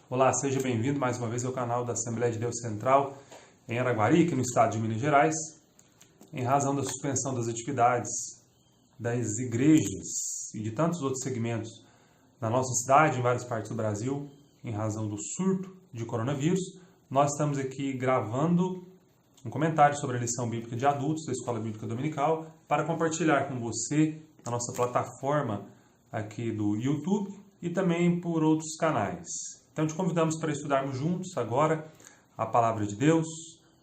Olá, seja bem-vindo mais uma vez ao canal da Assembleia de Deus Central em Araguari, aqui no estado de Minas Gerais. Em razão da suspensão das atividades das igrejas e de tantos outros segmentos na nossa cidade, em várias partes do Brasil, em razão do surto de coronavírus, nós estamos aqui gravando um comentário sobre a lição bíblica de adultos da Escola Bíblica Dominical para compartilhar com você na nossa plataforma aqui do YouTube e também por outros canais. Então te convidamos para estudarmos juntos agora a Palavra de Deus.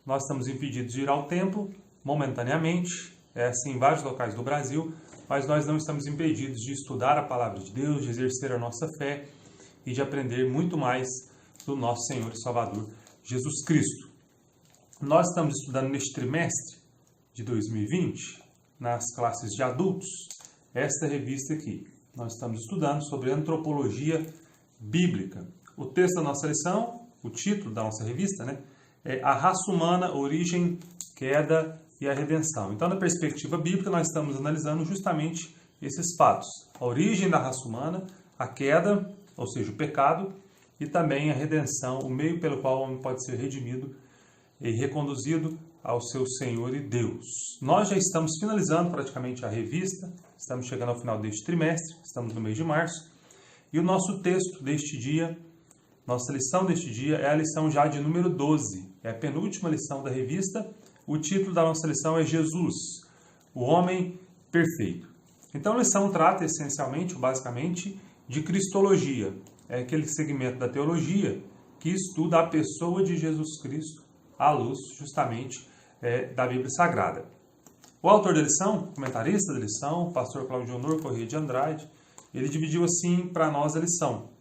Nós estamos impedidos de ir ao templo momentaneamente, é assim em vários locais do Brasil, mas nós não estamos impedidos de estudar a Palavra de Deus, de exercer a nossa fé e de aprender muito mais do nosso Senhor e Salvador Jesus Cristo. Nós estamos estudando neste trimestre de 2020, nas classes de adultos, esta revista aqui. Nós estamos estudando sobre antropologia bíblica. O texto da nossa lição, o título da nossa revista, é A Raça Humana, Origem, Queda e a Redenção. Então, na perspectiva bíblica, nós estamos analisando justamente esses fatos. A origem da raça humana, a queda, ou seja, o pecado, e também a redenção, o meio pelo qual o homem pode ser redimido e reconduzido ao seu Senhor e Deus. Nós já estamos finalizando praticamente a revista, estamos chegando ao final deste trimestre, estamos no mês de março, e o nosso texto deste dia, nossa lição deste dia é a lição já de número 12, é a penúltima lição da revista. O título da nossa lição é Jesus, o homem perfeito. Então a lição trata essencialmente, ou basicamente, de cristologia, é aquele segmento da teologia que estuda a pessoa de Jesus Cristo à luz, justamente, da Bíblia Sagrada. O autor da lição, comentarista da lição, o pastor Claudio Honor Corrêa de Andrade, ele dividiu assim para nós a lição.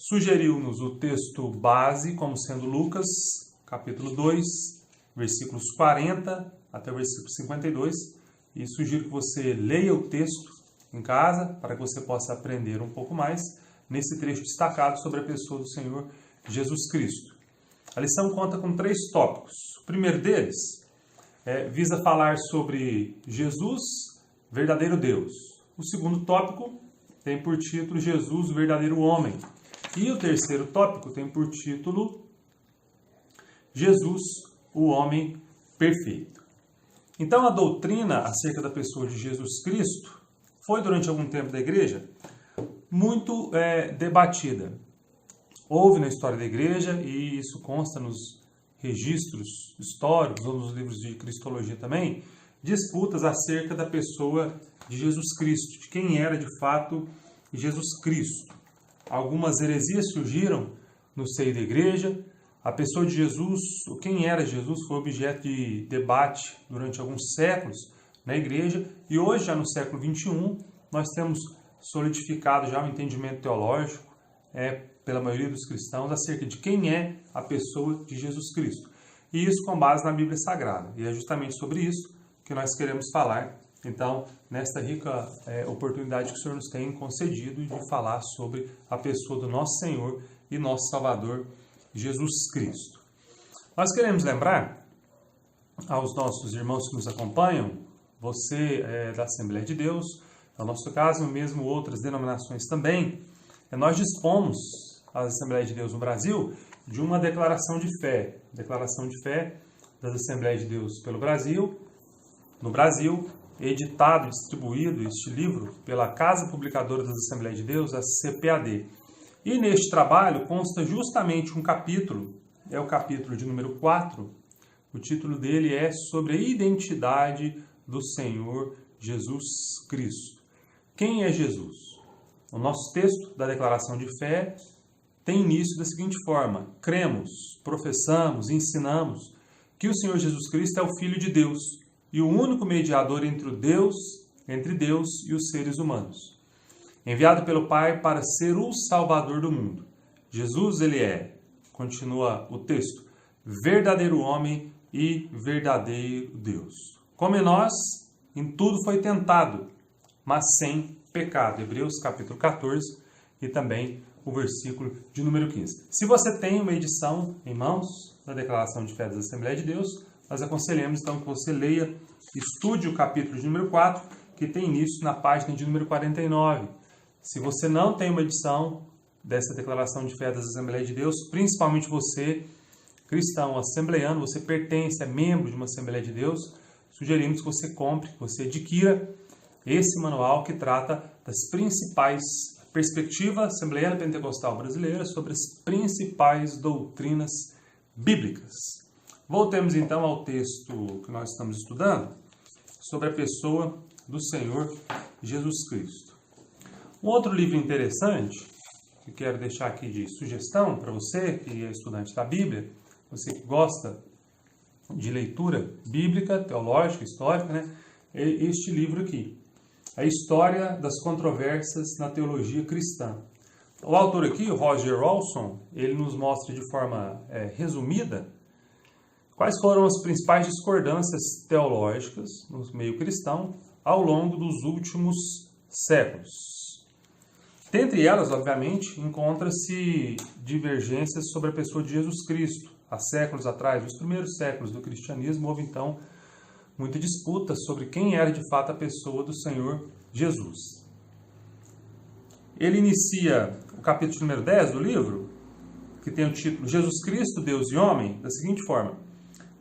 Sugeriu-nos o texto base como sendo Lucas, capítulo 2, versículos 40 até o versículo 52, e sugiro que você leia o texto em casa para que você possa aprender um pouco mais nesse trecho destacado sobre a pessoa do Senhor Jesus Cristo. A lição conta com 3 tópicos. O primeiro deles visa falar sobre Jesus, verdadeiro Deus. O segundo tópico tem por título Jesus, o verdadeiro homem. E o terceiro tópico tem por título Jesus, o homem perfeito. Então a doutrina acerca da pessoa de Jesus Cristo foi durante algum tempo da igreja muito debatida. Houve na história da igreja, e isso consta nos registros históricos ou nos livros de cristologia também, disputas acerca da pessoa de Jesus Cristo, de quem era de fato Jesus Cristo. Algumas heresias surgiram no seio da igreja. A pessoa de Jesus, quem era Jesus, foi objeto de debate durante alguns séculos na igreja, e hoje, já no século XXI, nós temos solidificado já o entendimento teológico pela maioria dos cristãos acerca de quem é a pessoa de Jesus Cristo. E isso com base na Bíblia Sagrada. E é justamente sobre isso que nós queremos falar, então, nesta rica oportunidade que o Senhor nos tem concedido de falar sobre a pessoa do nosso Senhor e nosso Salvador, Jesus Cristo. Nós queremos lembrar aos nossos irmãos que nos acompanham, você da Assembleia de Deus, no nosso caso, mesmo outras denominações também, nós dispomos, a Assembleia de Deus no Brasil, de uma declaração de fé das Assembleias de Deus pelo Brasil, no Brasil, editado e distribuído este livro pela Casa Publicadora das Assembleias de Deus, a CPAD. E neste trabalho consta justamente um capítulo, é o capítulo de número 4, o título dele é sobre a identidade do Senhor Jesus Cristo. Quem é Jesus? O nosso texto da declaração de fé tem início da seguinte forma: cremos, professamos, ensinamos que o Senhor Jesus Cristo é o Filho de Deus e o único mediador entre Deus e os seres humanos, enviado pelo Pai para ser o Salvador do mundo. Jesus, ele é, continua o texto, verdadeiro homem e verdadeiro Deus. Como nós, em tudo foi tentado, mas sem pecado. Hebreus capítulo 14 e também o versículo de número 15. Se você tem uma edição em mãos da Declaração de Fé da Assembleia de Deus, nós aconselhamos então que você leia, estude o capítulo de número 4, que tem início na página de número 49. Se você não tem uma edição dessa declaração de fé das Assembleias de Deus, principalmente você, cristão, assembleano, você pertence, é membro de uma Assembleia de Deus, sugerimos que você compre, que você adquira esse manual que trata das principais perspectivas assembleiana pentecostal brasileira sobre as principais doutrinas bíblicas. Voltemos então ao texto que nós estamos estudando sobre a pessoa do Senhor Jesus Cristo. Um outro livro interessante que quero deixar aqui de sugestão para você que é estudante da Bíblia, você que gosta de leitura bíblica, teológica, histórica, né? É este livro aqui, A História das Controvérsias na Teologia Cristã. O autor aqui, o Roger Olson, ele nos mostra de forma resumida quais foram as principais discordâncias teológicas no meio cristão ao longo dos últimos séculos. Dentre elas, obviamente, encontra-se divergências sobre a pessoa de Jesus Cristo. Há séculos atrás, nos primeiros séculos do cristianismo, houve então muita disputa sobre quem era de fato a pessoa do Senhor Jesus. Ele inicia o capítulo número 10 do livro, que tem o título Jesus Cristo, Deus e Homem, da seguinte forma: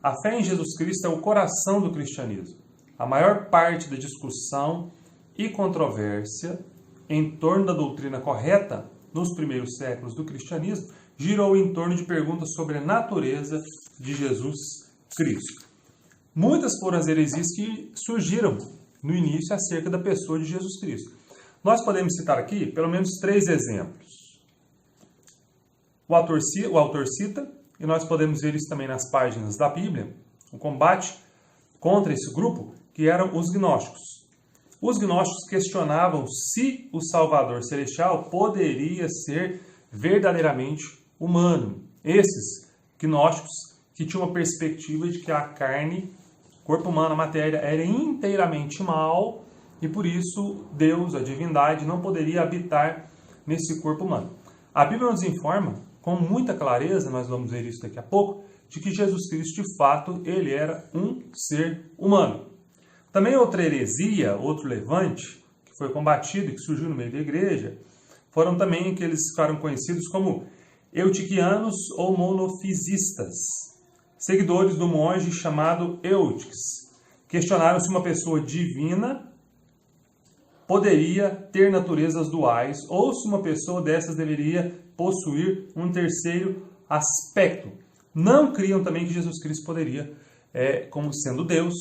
a fé em Jesus Cristo é o coração do cristianismo. A maior parte da discussão e controvérsia em torno da doutrina correta nos primeiros séculos do cristianismo girou em torno de perguntas sobre a natureza de Jesus Cristo. Muitas foram as heresias que surgiram no início acerca da pessoa de Jesus Cristo. Nós podemos citar aqui pelo menos 3 exemplos. O autor cita, e nós podemos ver isso também nas páginas da Bíblia, o combate contra esse grupo, que eram os gnósticos. Os gnósticos questionavam se o Salvador Celestial poderia ser verdadeiramente humano. Esses gnósticos que tinham uma perspectiva de que a carne, corpo humano, a matéria, era inteiramente mal e por isso Deus, a divindade, não poderia habitar nesse corpo humano. A Bíblia nos informa, com muita clareza, nós vamos ver isso daqui a pouco, de que Jesus Cristo, de fato, ele era um ser humano. Também outra heresia, outro levante, que foi combatido e que surgiu no meio da igreja, foram também que eles ficaram conhecidos como eutiquianos ou monofisistas, seguidores do monge chamado Eutiques. Questionaram se uma pessoa divina poderia ter naturezas duais ou se uma pessoa dessas deveria possuir um terceiro aspecto. Não criam também que Jesus Cristo poderia, como sendo Deus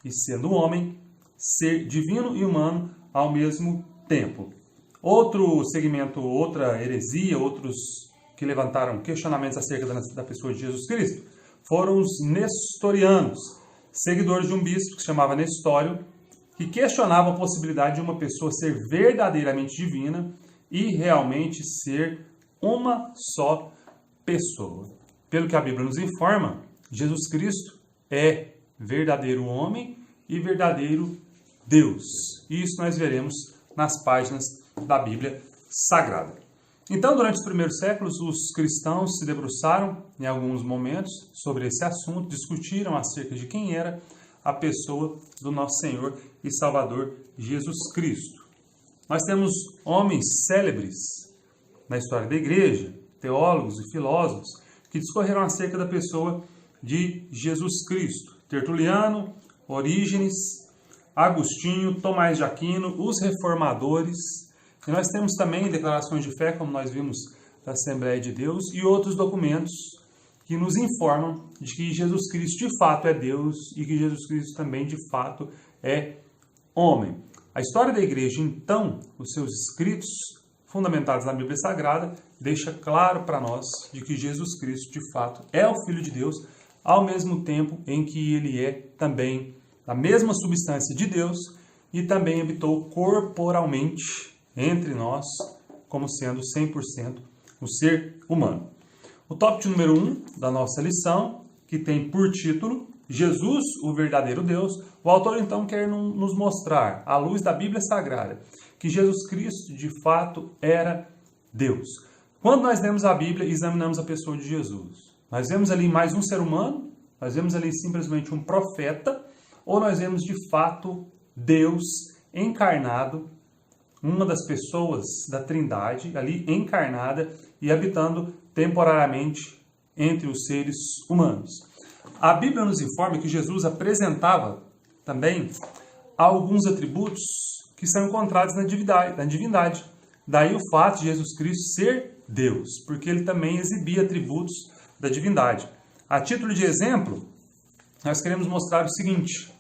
e sendo homem, ser divino e humano ao mesmo tempo. Outro segmento, outra heresia, outros que levantaram questionamentos acerca da pessoa de Jesus Cristo, foram os nestorianos, seguidores de um bispo que se chamava Nestório, que questionava a possibilidade de uma pessoa ser verdadeiramente divina e realmente ser uma só pessoa. Pelo que a Bíblia nos informa, Jesus Cristo é verdadeiro homem e verdadeiro Deus. E isso nós veremos nas páginas da Bíblia Sagrada. Então, durante os primeiros séculos, os cristãos se debruçaram em alguns momentos sobre esse assunto, discutiram acerca de quem era a pessoa do nosso Senhor e Salvador Jesus Cristo. Nós temos homens célebres na história da igreja, teólogos e filósofos, que discorreram acerca da pessoa de Jesus Cristo. Tertuliano, Orígenes, Agostinho, Tomás de Aquino, os reformadores. E nós temos também declarações de fé, como nós vimos da Assembleia de Deus, e outros documentos que nos informam de que Jesus Cristo de fato é Deus e que Jesus Cristo também de fato é homem. A história da igreja, então, os seus escritos fundamentados na Bíblia Sagrada, deixa claro para nós de que Jesus Cristo de fato é o Filho de Deus, ao mesmo tempo em que ele é também a mesma substância de Deus e também habitou corporalmente entre nós, como sendo 100% um ser humano. O tópico número 1 da nossa lição, que tem por título Jesus, o verdadeiro Deus, o autor então quer nos mostrar, à luz da Bíblia Sagrada, que Jesus Cristo de fato era Deus. Quando nós lemos a Bíblia e examinamos a pessoa de Jesus, nós vemos ali mais um ser humano, nós vemos ali simplesmente um profeta, ou nós vemos de fato Deus encarnado, uma das pessoas da Trindade, ali encarnada e habitando temporariamente entre os seres humanos. A Bíblia nos informa que Jesus apresentava também alguns atributos que são encontrados na divindade. Daí o fato de Jesus Cristo ser Deus, porque ele também exibia atributos da divindade. A título de exemplo, nós queremos mostrar o seguinte: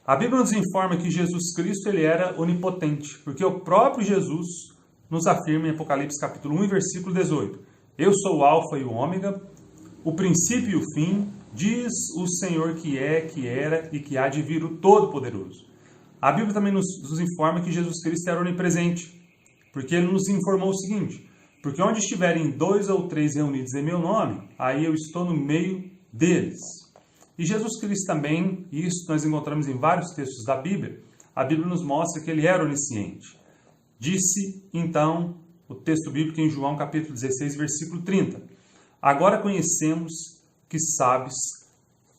a Bíblia nos informa que Jesus Cristo ele era onipotente, porque o próprio Jesus nos afirma em Apocalipse capítulo 1, versículo 18: Eu sou o Alfa e o Ômega, o princípio e o fim, diz o Senhor que é, que era e que há de vir o Todo-Poderoso. A Bíblia também nos informa que Jesus Cristo era onipresente, porque ele nos informou o seguinte: porque onde estiverem 2 ou 3 reunidos em meu nome, aí eu estou no meio deles. E Jesus Cristo também, isso nós encontramos em vários textos da Bíblia, a Bíblia nos mostra que ele era onisciente. Disse, então, o texto bíblico em João capítulo 16, versículo 30. Agora conhecemos que sabes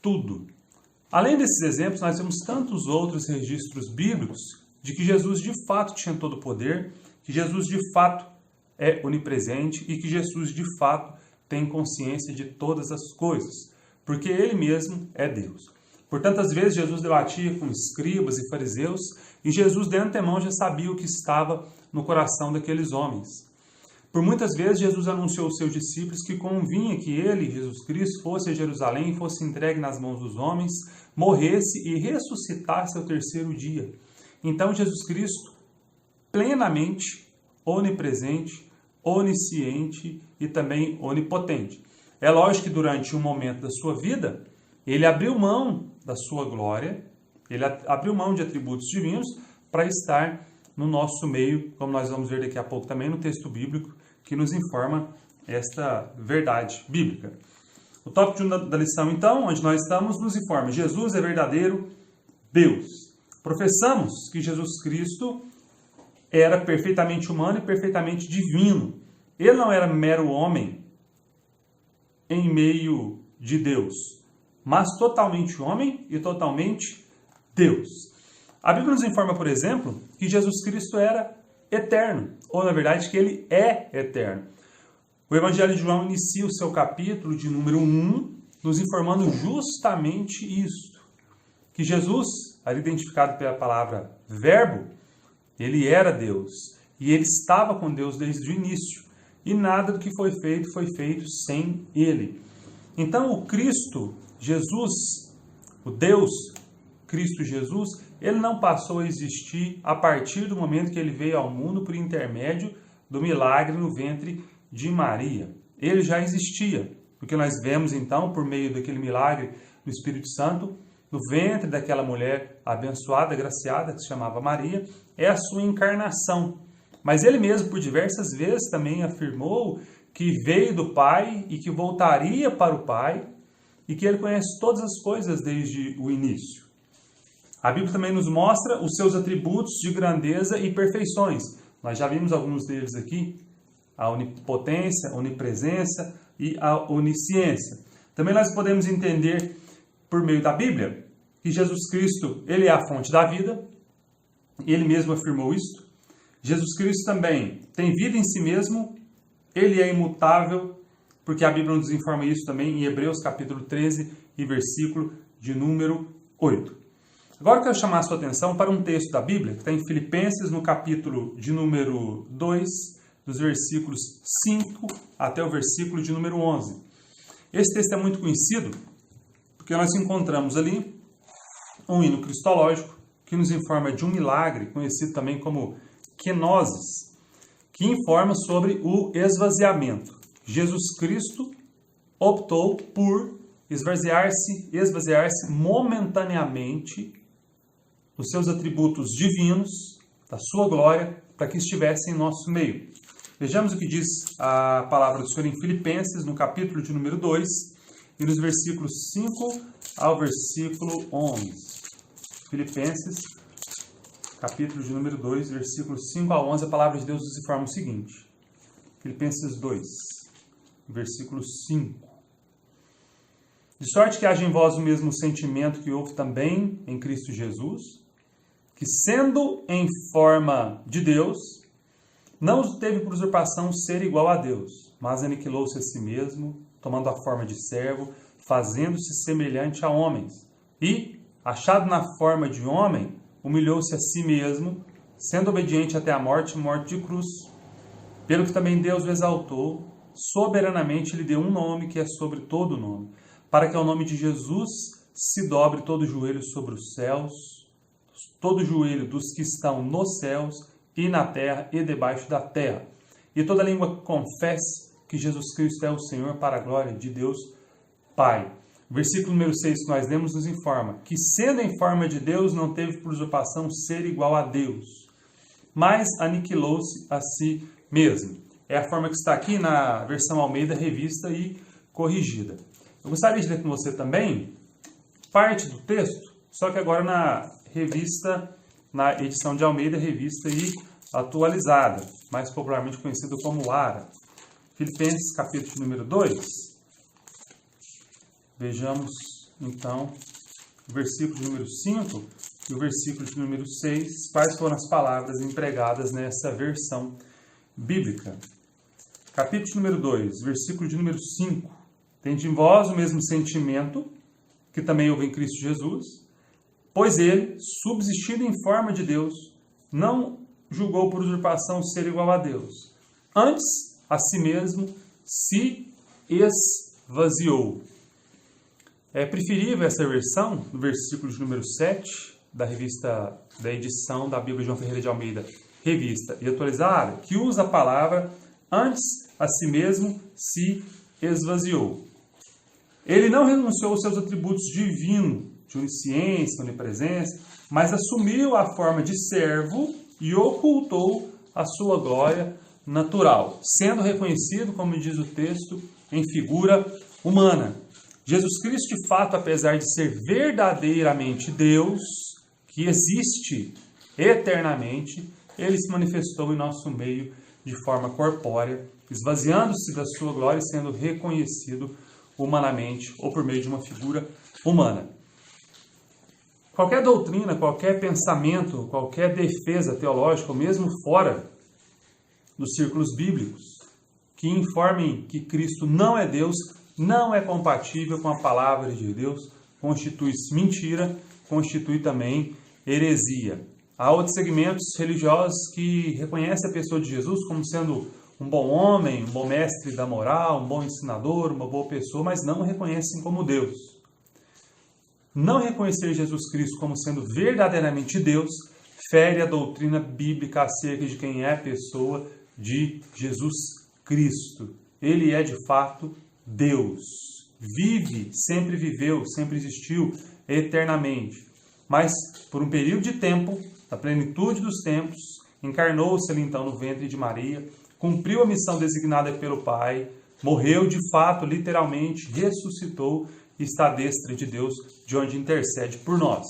tudo. Além desses exemplos, nós temos tantos outros registros bíblicos de que Jesus de fato tinha todo o poder, que Jesus de fato é onipresente e que Jesus de fato tem consciência de todas as coisas, porque ele mesmo é Deus. Por tantas vezes Jesus debatia com escribas e fariseus e Jesus de antemão já sabia o que estava no coração daqueles homens. Por muitas vezes Jesus anunciou aos seus discípulos que convinha que ele, Jesus Cristo, fosse a Jerusalém e fosse entregue nas mãos dos homens, morresse e ressuscitasse ao terceiro dia. Então Jesus Cristo, plenamente onipresente, onisciente e também onipotente. É lógico que durante um momento da sua vida, ele abriu mão da sua glória, ele abriu mão de atributos divinos para estar no nosso meio, como nós vamos ver daqui a pouco também no texto bíblico, que nos informa esta verdade bíblica. O tópico da lição, então, onde nós estamos, nos informa: Jesus é verdadeiro Deus. Professamos que Jesus Cristo era perfeitamente humano e perfeitamente divino. Ele não era mero homem em meio de Deus, mas totalmente homem e totalmente Deus. A Bíblia nos informa, por exemplo, que Jesus Cristo era eterno, ou na verdade que ele é eterno. O Evangelho de João inicia o seu capítulo de número 1, nos informando justamente isso, que Jesus, ali identificado pela palavra verbo, ele era Deus, e ele estava com Deus desde o início, e nada do que foi feito sem ele. Então o Cristo, Jesus, o Deus, Cristo Jesus, ele não passou a existir a partir do momento que ele veio ao mundo por intermédio do milagre no ventre de Maria. Ele já existia, porque nós vemos então, por meio daquele milagre do Espírito Santo, no ventre daquela mulher abençoada, agraciada, que se chamava Maria, é a sua encarnação. Mas ele mesmo, por diversas vezes, também afirmou que veio do Pai e que voltaria para o Pai e que ele conhece todas as coisas desde o início. A Bíblia também nos mostra os seus atributos de grandeza e perfeições. Nós já vimos alguns deles aqui: a onipotência, a onipresença e a onisciência. Também nós podemos entender, por meio da Bíblia, que Jesus Cristo, ele é a fonte da vida. Ele mesmo afirmou isso. Jesus Cristo também tem vida em si mesmo. Ele é imutável, porque a Bíblia nos informa isso também em Hebreus capítulo 13 e versículo de número 8. Agora eu quero chamar a sua atenção para um texto da Bíblia, que está em Filipenses, no capítulo de número 2, dos versículos 5 até o versículo de número 11. Esse texto é muito conhecido, porque nós encontramos ali um hino cristológico, que nos informa de um milagre, conhecido também como quenoses, que informa sobre o esvaziamento. Jesus Cristo optou por esvaziar-se momentaneamente dos seus atributos divinos, da sua glória, para que estivesse em nosso meio. Vejamos o que diz a palavra do Senhor em Filipenses, no capítulo de número 2, e nos versículos 5 ao versículo 11. Filipenses, capítulo de número 2, versículos 5 a 11, a palavra de Deus nos informa o seguinte. Filipenses 2, versículo 5. De sorte que haja em vós o mesmo sentimento que houve também em Cristo Jesus, que, sendo em forma de Deus, não teve por usurpação ser igual a Deus, mas aniquilou-se a si mesmo, tomando a forma de servo, fazendo-se semelhante a homens. E, achado na forma de homem, humilhou-se a si mesmo, sendo obediente até a morte de cruz. Pelo que também Deus o exaltou, soberanamente lhe deu um nome que é sobre todo nome, para que ao nome de Jesus se dobre todo joelho sobre os céus, todo joelho dos que estão nos céus e na terra e debaixo da terra, e toda língua confesse que Jesus Cristo é o Senhor, para a glória de Deus Pai. O versículo número 6 que nós lemos nos informa que, sendo em forma de Deus, não teve por usurpação ser igual a Deus, mas aniquilou-se a si mesmo. É a forma que está aqui na versão Almeida, revista e corrigida. Eu gostaria de ler com você também parte do texto, só que agora na revista, na edição de Almeida, revista e atualizada, mais popularmente conhecido como ARA. Filipenses, capítulo número 2. Vejamos, então, o versículo número 5 e o versículo número 6, quais foram as palavras empregadas nessa versão bíblica. Capítulo número 2, versículo de número 5. Tende em vós o mesmo sentimento que também houve em Cristo Jesus, pois ele, subsistindo em forma de Deus, não julgou por usurpação ser igual a Deus. Antes, a si mesmo, se esvaziou. É preferível essa versão, no versículo de número 7, da edição da Bíblia de João Ferreira de Almeida, revista e atualizada, que usa a palavra antes, a si mesmo, se esvaziou. Ele não renunciou aos seus atributos divinos, de onisciência, onipresença, mas assumiu a forma de servo e ocultou a sua glória natural, sendo reconhecido, como diz o texto, em figura humana. Jesus Cristo, de fato, apesar de ser verdadeiramente Deus, que existe eternamente, ele se manifestou em nosso meio de forma corpórea, esvaziando-se da sua glória e sendo reconhecido humanamente ou por meio de uma figura humana. Qualquer doutrina, qualquer pensamento, qualquer defesa teológica, ou mesmo fora dos círculos bíblicos, que informem que Cristo não é Deus, não é compatível com a palavra de Deus, constitui-se mentira, constitui também heresia. Há outros segmentos religiosos que reconhecem a pessoa de Jesus como sendo um bom homem, um bom mestre da moral, um bom ensinador, uma boa pessoa, mas não o reconhecem como Deus. Não reconhecer Jesus Cristo como sendo verdadeiramente Deus fere a doutrina bíblica acerca de quem é a pessoa de Jesus Cristo. Ele é, de fato, Deus. Vive, sempre viveu, sempre existiu, eternamente. Mas, por um período de tempo, na plenitude dos tempos, encarnou-se ali então no ventre de Maria, cumpriu a missão designada pelo Pai, morreu de fato, literalmente, ressuscitou e está à destra de Deus, de onde intercede por nós.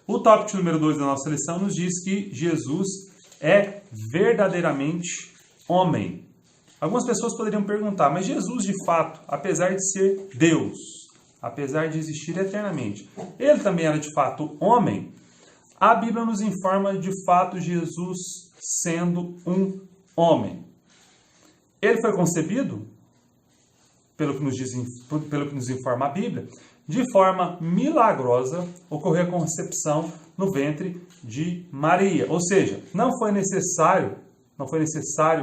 O tópico número 2 da nossa lição nos diz que Jesus é verdadeiramente homem. Algumas pessoas poderiam perguntar, mas Jesus, de fato, apesar de ser Deus, apesar de existir eternamente, ele também era de fato homem? A Bíblia nos informa de fato Jesus sendo um homem. Ele foi concebido, pelo que nos informa a Bíblia, de forma milagrosa, ocorreu a concepção no ventre de Maria. Ou seja, não foi necessário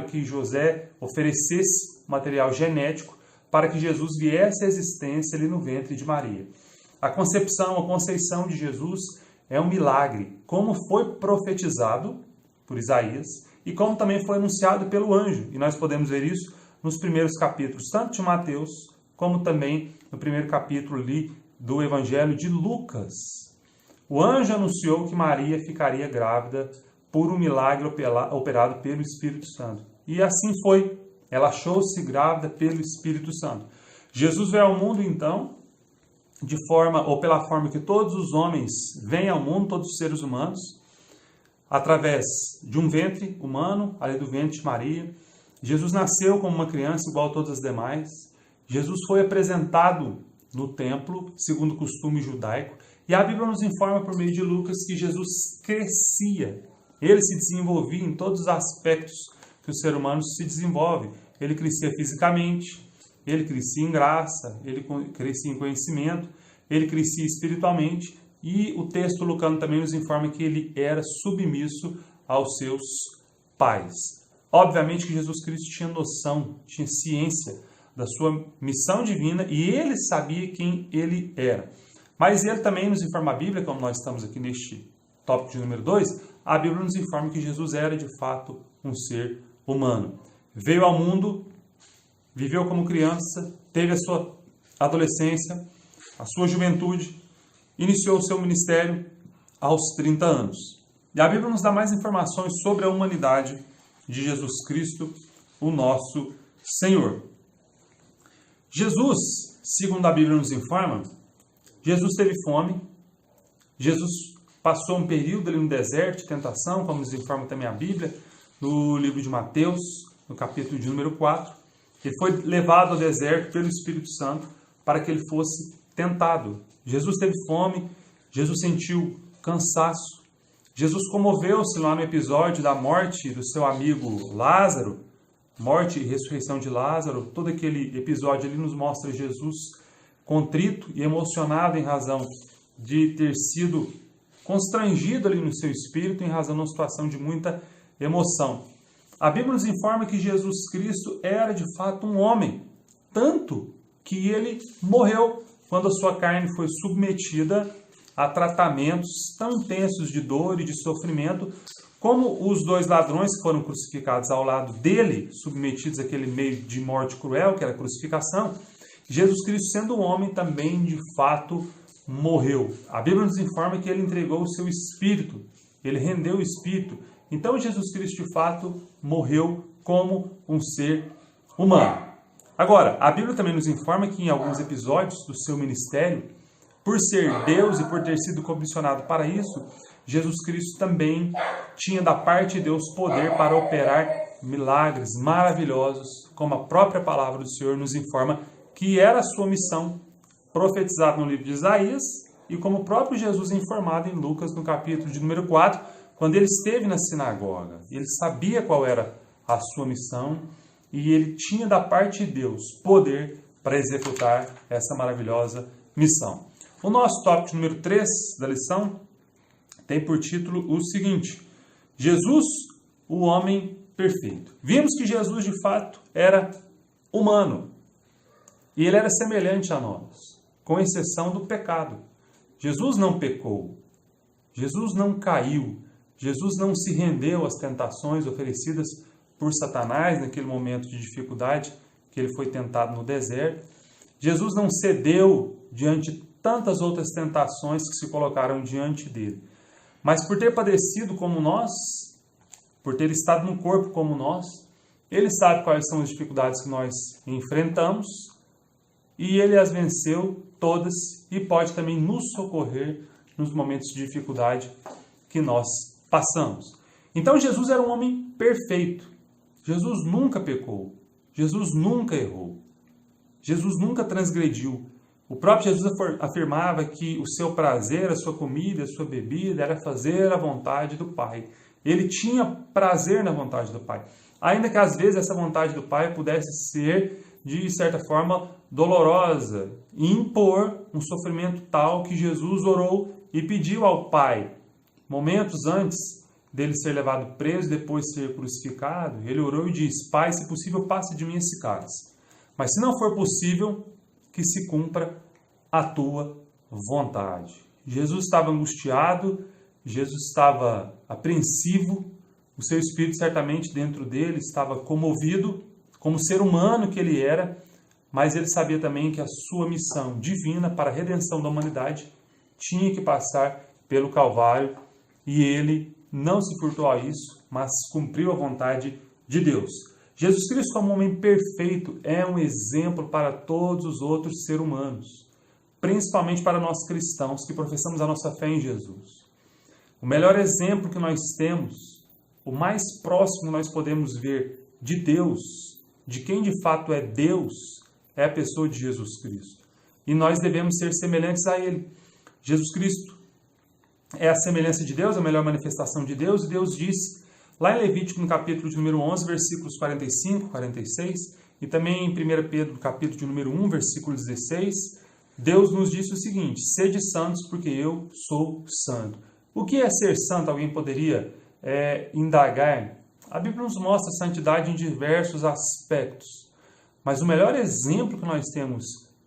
que José oferecesse material genético para que Jesus viesse à existência ali no ventre de Maria. A conceição de Jesus é um milagre, como foi profetizado por Isaías e como também foi anunciado pelo anjo. E nós podemos ver isso nos primeiros capítulos, tanto de Mateus, como também no primeiro capítulo ali do Evangelho de Lucas. O anjo anunciou que Maria ficaria grávida por um milagre operado pelo Espírito Santo. E assim foi. Ela achou-se grávida pelo Espírito Santo. Jesus veio ao mundo, então, pela forma que todos os homens vêm ao mundo, todos os seres humanos, através de um ventre humano, ali do ventre de Maria. Jesus nasceu como uma criança igual a todas as demais. Jesus foi apresentado no templo, segundo o costume judaico. E a Bíblia nos informa por meio de Lucas que Jesus crescia. Ele se desenvolvia em todos os aspectos que o ser humano se desenvolve. Ele crescia fisicamente, ele crescia em graça, ele crescia em conhecimento, ele crescia espiritualmente. E o texto lucano também nos informa que ele era submisso aos seus pais. Obviamente que Jesus Cristo tinha noção, tinha ciência da sua missão divina e ele sabia quem ele era. Mas ele também nos informa a Bíblia, como nós estamos aqui neste tópico de número 2, a Bíblia nos informa que Jesus era de fato um ser humano. Veio ao mundo, viveu como criança, teve a sua adolescência, a sua juventude, iniciou o seu ministério aos 30 anos. E a Bíblia nos dá mais informações sobre a humanidade de Jesus Cristo, o nosso Senhor. Jesus, segundo a Bíblia nos informa, Jesus teve fome, Jesus passou um período ali no deserto de tentação, como nos informa também a Bíblia, no livro de Mateus, no capítulo de número 4. Ele foi levado ao deserto pelo Espírito Santo para que ele fosse tentado. Jesus teve fome, Jesus sentiu cansaço, Jesus comoveu-se lá no episódio da morte do seu amigo Lázaro, morte e ressurreição de Lázaro. Todo aquele episódio ali nos mostra Jesus contrito e emocionado em razão de ter sido constrangido ali no seu espírito, em razão de uma situação de muita emoção. A Bíblia nos informa que Jesus Cristo era de fato um homem, tanto que ele morreu quando a sua carne foi submetida a tratamentos tão intensos de dor e de sofrimento, como os dois ladrões que foram crucificados ao lado dele, submetidos àquele meio de morte cruel, que era a crucificação. Jesus Cristo, sendo homem, também de fato morreu. A Bíblia nos informa que ele entregou o seu espírito, ele rendeu o espírito. Então Jesus Cristo de fato morreu como um ser humano. Agora, a Bíblia também nos informa que em alguns episódios do seu ministério, por ser Deus e por ter sido comissionado para isso, Jesus Cristo também tinha da parte de Deus poder para operar milagres maravilhosos, como a própria palavra do Senhor nos informa que era a sua missão, profetizada no livro de Isaías, e como o próprio Jesus é informado em Lucas, no capítulo de número 4, quando ele esteve na sinagoga. Ele sabia qual era a sua missão e ele tinha da parte de Deus poder para executar essa maravilhosa missão. O nosso tópico número 3 da lição tem por título o seguinte: Jesus, o homem perfeito. Vimos que Jesus de fato era humano e ele era semelhante a nós, com exceção do pecado. Jesus não pecou, Jesus não caiu, Jesus não se rendeu às tentações oferecidas por Satanás naquele momento de dificuldade que ele foi tentado no deserto. Jesus não cedeu diante de tantas outras tentações que se colocaram diante dele. Mas por ter padecido como nós, por ter estado no corpo como nós, ele sabe quais são as dificuldades que nós enfrentamos e ele as venceu todas e pode também nos socorrer nos momentos de dificuldade que nós passamos. Então Jesus era um homem perfeito. Jesus nunca pecou. Jesus nunca errou. Jesus nunca transgrediu. O próprio Jesus afirmava que o seu prazer, a sua comida, a sua bebida era fazer a vontade do Pai. Ele tinha prazer na vontade do Pai. Ainda que às vezes essa vontade do Pai pudesse ser, de certa forma, dolorosa e impor um sofrimento tal que Jesus orou e pediu ao Pai. Momentos antes dele ser levado preso, depois ser crucificado, ele orou e disse: Pai, se possível, passe de mim esse cálice. Mas se não for possível, que se cumpra a tua vontade. Jesus estava angustiado, Jesus estava apreensivo, o seu espírito certamente dentro dele estava comovido, como ser humano que ele era, mas ele sabia também que a sua missão divina para a redenção da humanidade tinha que passar pelo Calvário e ele não se furtou a isso, mas cumpriu a vontade de Deus. Jesus Cristo, como homem perfeito, é um exemplo para todos os outros seres humanos, principalmente para nós cristãos que professamos a nossa fé em Jesus. O melhor exemplo que nós temos, o mais próximo que nós podemos ver de Deus, de quem de fato é Deus, é a pessoa de Jesus Cristo. E nós devemos ser semelhantes a Ele. Jesus Cristo é a semelhança de Deus, a melhor manifestação de Deus, e Deus disse, lá em Levítico, no capítulo de número 11, versículos 45, 46, e também em 1 Pedro, no capítulo de número 1, versículo 16, Deus nos disse o seguinte: sede santos, porque eu sou santo. O que é ser santo? Alguém poderia indagar. A Bíblia nos mostra a santidade em diversos aspectos, mas o melhor exemplo que nós temos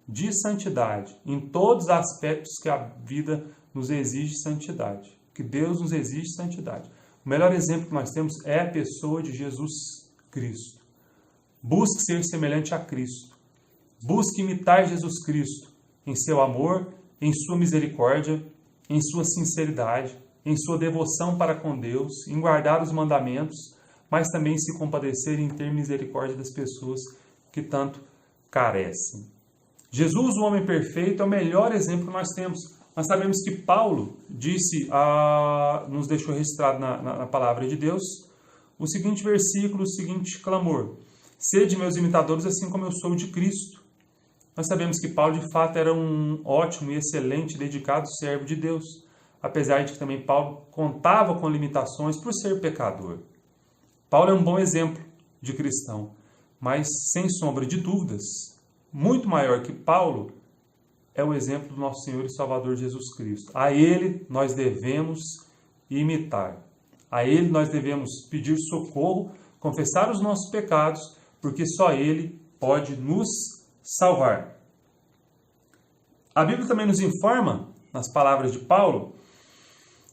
de santidade, em todos os aspectos que a vida nos exige santidade, que Deus nos exige santidade. O melhor exemplo que nós temos é a pessoa de Jesus Cristo. Busque ser semelhante a Cristo. Busque imitar Jesus Cristo em seu amor, em sua misericórdia, em sua sinceridade, em sua devoção para com Deus, em guardar os mandamentos, mas também se compadecer em ter misericórdia das pessoas que tanto carecem. Jesus, o homem perfeito, é o melhor exemplo que nós temos. Nós sabemos que Paulo disse, nos deixou registrado na palavra de Deus, o seguinte versículo, o seguinte clamor: sede meus imitadores, assim como eu sou de Cristo. Nós sabemos que Paulo, de fato, era um ótimo e excelente, dedicado servo de Deus, apesar de que também Paulo contava com limitações por ser pecador. Paulo é um bom exemplo de cristão, mas, sem sombra de dúvidas, muito maior que Paulo é o exemplo do nosso Senhor e Salvador Jesus Cristo. A Ele nós devemos imitar. A Ele nós devemos pedir socorro, confessar os nossos pecados, porque só Ele pode nos salvar. A Bíblia também nos informa, nas palavras de Paulo,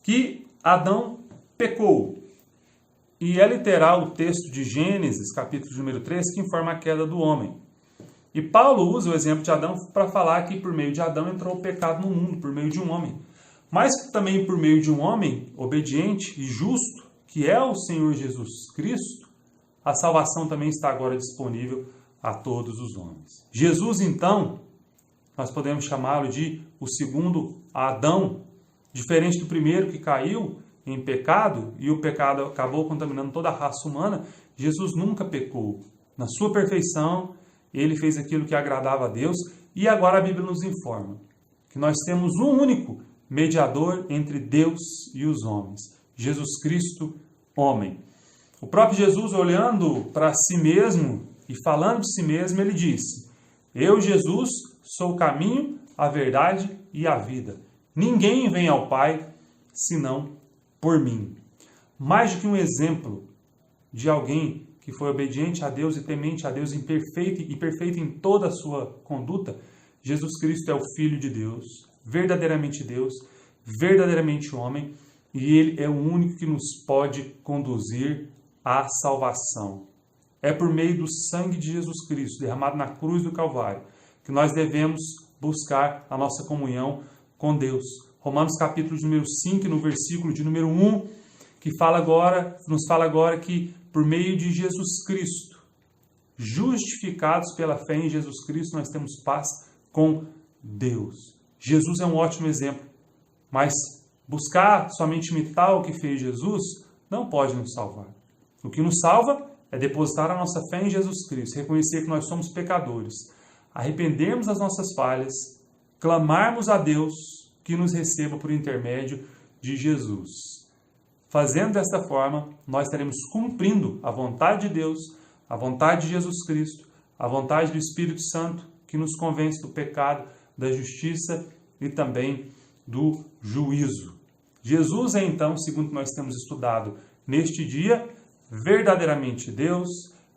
que Adão pecou. E é literal o texto de Gênesis, capítulo número 3, que informa a queda do homem. E Paulo usa o exemplo de Adão para falar que por meio de Adão entrou o pecado no mundo, por meio de um homem. Mas também por meio de um homem obediente e justo, que é o Senhor Jesus Cristo, a salvação também está agora disponível a todos os homens. Jesus, então, nós podemos chamá-lo de o segundo Adão, diferente do primeiro que caiu em pecado, e o pecado acabou contaminando toda a raça humana. Jesus nunca pecou. Na sua perfeição, ele fez aquilo que agradava a Deus, e agora a Bíblia nos informa que nós temos um único mediador entre Deus e os homens, Jesus Cristo, homem. O próprio Jesus, olhando para si mesmo e falando de si mesmo, ele disse: eu, Jesus, sou o caminho, a verdade e a vida. Ninguém vem ao Pai senão por mim. Mais do que um exemplo de alguém que foi obediente a Deus e temente a Deus, perfeito em toda a sua conduta, Jesus Cristo é o Filho de Deus, verdadeiramente homem, e Ele é o único que nos pode conduzir à salvação. É por meio do sangue de Jesus Cristo, derramado na cruz do Calvário, que nós devemos buscar a nossa comunhão com Deus. Romanos capítulo número 5, no versículo de número 1, que nos fala agora que por meio de Jesus Cristo, justificados pela fé em Jesus Cristo, nós temos paz com Deus. Jesus é um ótimo exemplo, mas buscar somente imitar o que fez Jesus não pode nos salvar. O que nos salva é depositar a nossa fé em Jesus Cristo, reconhecer que nós somos pecadores, arrependermos das nossas falhas, clamarmos a Deus que nos receba por intermédio de Jesus. Fazendo desta forma, nós estaremos cumprindo a vontade de Deus, a vontade de Jesus Cristo, a vontade do Espírito Santo, que nos convence do pecado, da justiça e também do juízo. Jesus é, então, segundo nós temos estudado neste dia, verdadeiramente Deus,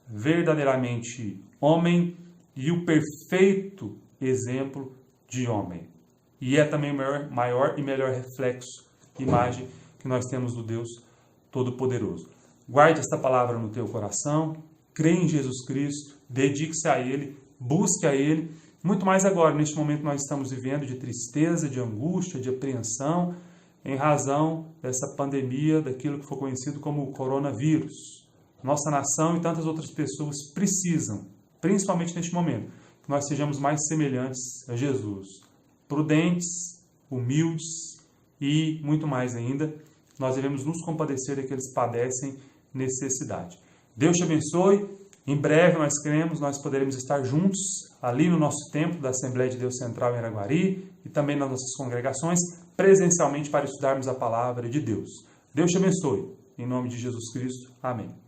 verdadeiramente homem e o perfeito exemplo de homem. E é também o maior e melhor reflexo, imagem que nós temos do Deus Todo-Poderoso. Guarde esta palavra no teu coração, crê em Jesus Cristo, dedique-se a Ele, busque a Ele, muito mais agora, neste momento que nós estamos vivendo de tristeza, de angústia, de apreensão, em razão dessa pandemia, daquilo que foi conhecido como o coronavírus. Nossa nação e tantas outras pessoas precisam, principalmente neste momento, que nós sejamos mais semelhantes a Jesus. Prudentes, humildes e, muito mais ainda, nós devemos nos compadecer daqueles que padecem necessidade. Deus te abençoe, Em breve, nós cremos, nós poderemos estar juntos ali no nosso templo da Assembleia de Deus Central em Araguari e também nas nossas congregações, presencialmente para estudarmos a palavra de Deus. Deus te abençoe. Em nome de Jesus Cristo. Amém.